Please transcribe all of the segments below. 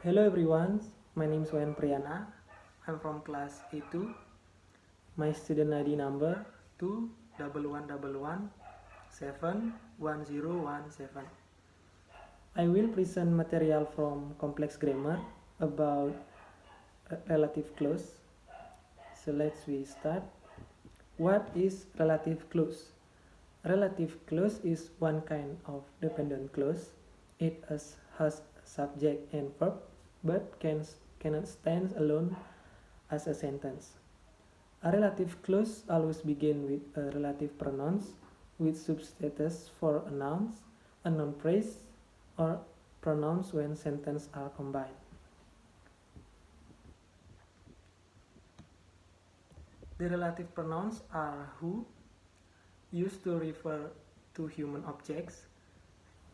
Hello everyone, my name is Wayan Priyana. I'm from class A2. My student ID number 21111711017. I will present material from complex grammar about relative clause. So let's we start. What is relative clause? Relative clause is one kind of dependent clause. It has subject and verb, but cannot stand alone as a sentence. A relative clause always begins with a relative pronouns with substatus for a noun phrase, or pronouns when sentences are combined. The relative pronouns are who, used to refer to human objects.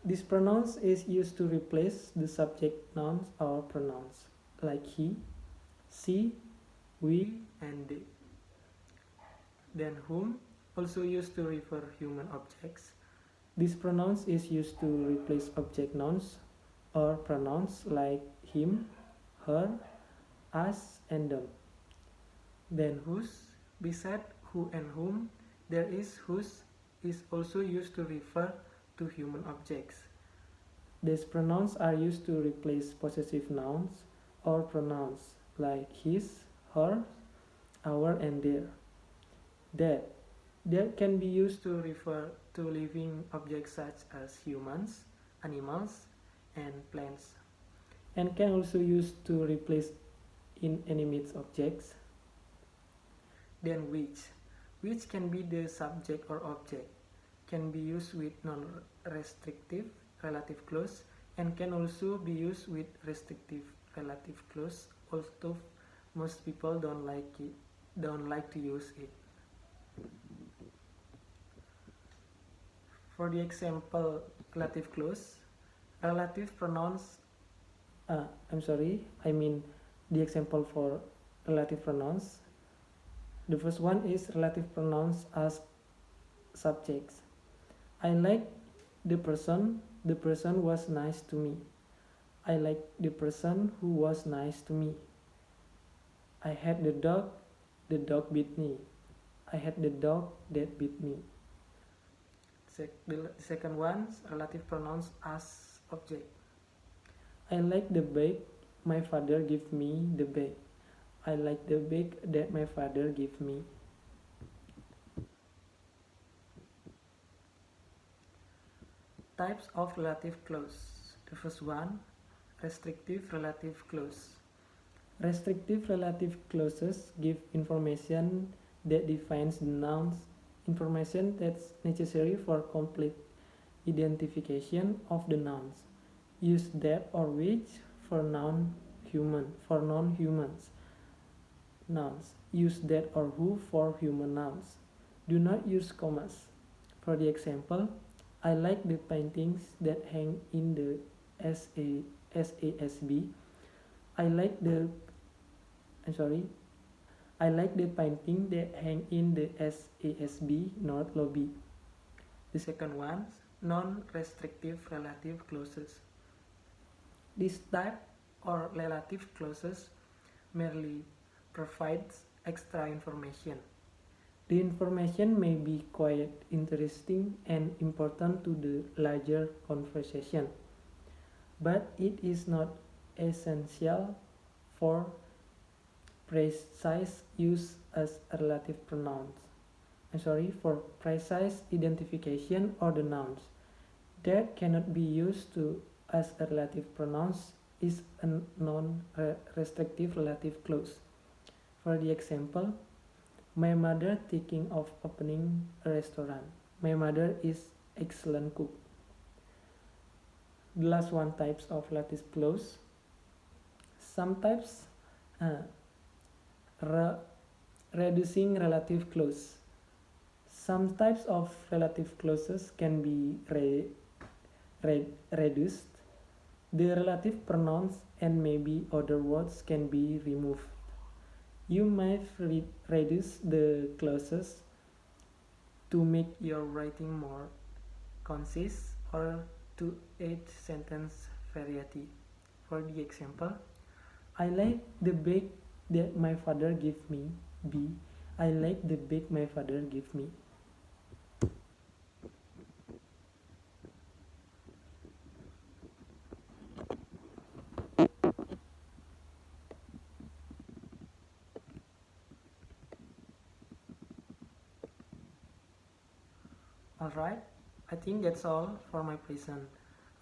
This pronouns is used to replace the subject nouns or pronouns like he, she, we, and they. Then whom, also used to refer human objects. This pronouns is used to replace object nouns or pronouns like him, her, us, and them. Then whose, beside who and whom, there is whose is also used to refer to human objects. These pronouns are used to replace possessive nouns or pronouns like his, her, our, and their. That can be used to refer to living objects such as humans, animals, and plants, and can also used to replace inanimate objects. Then which can be the subject or object, can be used with non-restrictive relative clause and can also be used with restrictive relative clause, although most people don't like to use it. For the example relative clause, relative pronouns the example for relative pronouns. The first one is relative pronouns as subjects. I like the person was nice to me. I like the person who was nice to me. I had the dog bit me. I had the dog that bit me. The second one, relative pronouns as object. I like the bag my father gave me the bag. I like the bag that my father gave me. Types of relative clause. The first one, restrictive relative clause. Restrictive relative clauses give information that defines the nouns, information that's necessary for complete identification of the nouns. Use that or which for non-humans nouns. Use that or who for human nouns. Do not use commas. For the example, I like the paintings that hang in the SASB. I like the painting that hang in the SASB North Lobby. The second one, non-restrictive relative clauses. This type or relative clauses merely provides extra information. The information may be quite interesting and important to the larger conversation, but it is not essential for precise use as a relative pronouns. For precise identification of the nouns that cannot be used to as a relative pronouns is a non-restrictive relative clause. For the example, my mother thinking of opening a restaurant. My mother is excellent cook. The last one, types of relative clause. Some types reducing relative clause. Some types of relative clauses can be reduced. The relative pronouns and maybe other words can be removed. You might reduce the clauses to make your writing more concise or to add sentence variety. For the example, I like the bag that my father gave me. B. I like the bag my father gave me. Alright, I think that's all for my present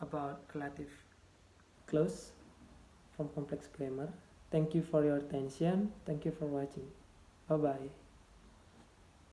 about relative clause from complex grammar. Thank you for your attention. Thank you for watching. Bye bye.